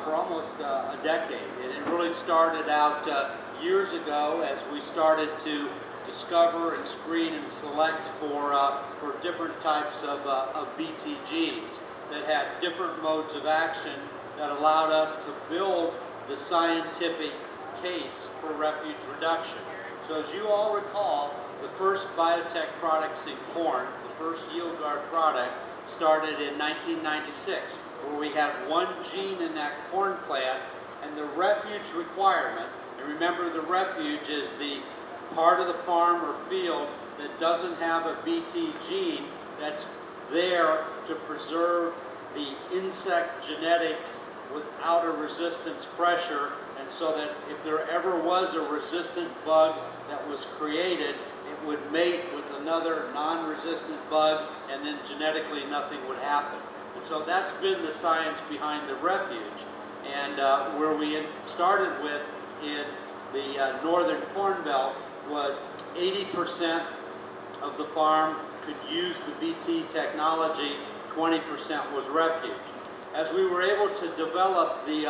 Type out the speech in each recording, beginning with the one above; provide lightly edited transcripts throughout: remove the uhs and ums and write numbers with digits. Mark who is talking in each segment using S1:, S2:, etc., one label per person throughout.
S1: for almost a decade. And it really started out years ago as we started to discover and screen and select for different types of Bt genes that had different modes of action that allowed us to build the scientific case for refuge reduction. So as you all recall, the first biotech products in corn, the first yield guard product, started in 1996, where we had one gene in that corn plant, and the refuge requirement, and remember the refuge is the part of the farm or field that doesn't have a Bt gene that's there to preserve the insect genetics without a resistance pressure, and so that if there ever was a resistant bug that was created, it would mate with another non-resistant bug, and then genetically nothing would happen. And so that's been the science behind the refuge. And where we started with in the northern corn belt was 80% of the farm could use the Bt technology, 20% was refuge. As we were able to develop the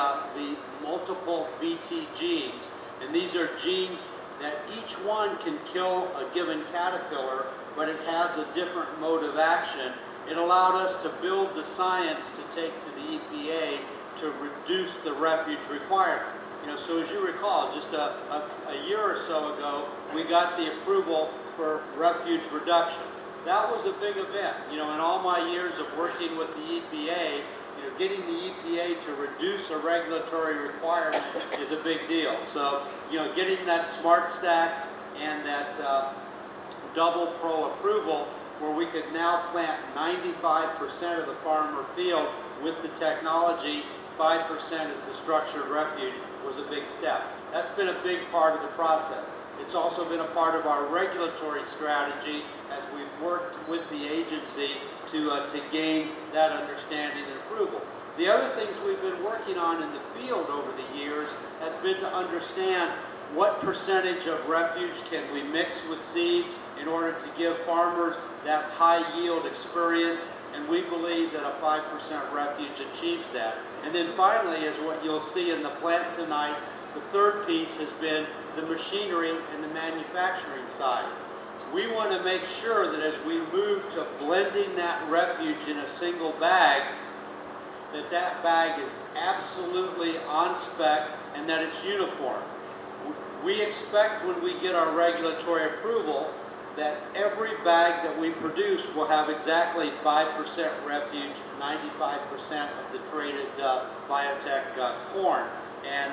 S1: multiple Bt genes, and these are genes that each one can kill a given caterpillar, but it has a different mode of action, it allowed us to build the science to take to the EPA to reduce the refuge requirement. So as you recall, just a year or so ago, we got the approval for refuge reduction. That was a big event. In all my years of working with the EPA, getting the EPA to reduce a regulatory requirement is a big deal. So, getting that SmartStax and that double pro approval, where we could now plant 95% of the farm or field with the technology, 5% is the structured refuge, was a big step. That's been a big part of the process. It's also been a part of our regulatory strategy as we've worked with the agency to gain that understanding and approval. The other things we've been working on in the field over the years has been to understand what percentage of refuge can we mix with seeds in order to give farmers that high yield experience, and we believe that a 5% refuge achieves that. And then finally is what you'll see in the plant tonight. The third piece has been the machinery and the manufacturing side. We want to make sure that as we move to blending that refuge in a single bag, that bag is absolutely on spec and that it's uniform. We expect when we get our regulatory approval that every bag that we produce will have exactly 5% refuge, 95% of the traded biotech corn. And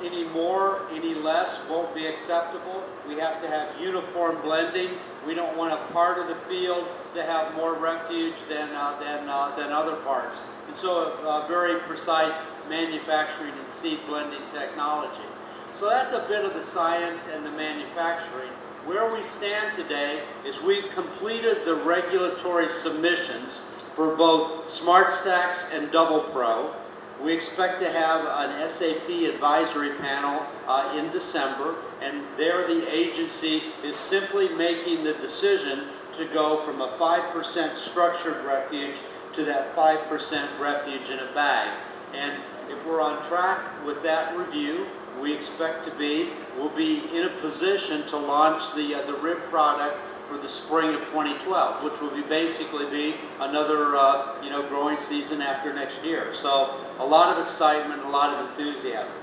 S1: any more, any less won't be acceptable. We have to have uniform blending. We don't want a part of the field to have more refuge than other parts. And so a very precise manufacturing and seed blending technology. So that's a bit of the science and the manufacturing. Where we stand today is we've completed the regulatory submissions for both SmartStax and Double Pro. We expect to have an SAP advisory panel in December, and there the agency is simply making the decision to go from a 5% structured refuge to that 5% refuge in a bag. And if we're on track with that review, we expect to be, we'll be in a position to launch the rib product for the spring of 2012, which will basically be another growing season after next year. So a lot of excitement, a lot of enthusiasm.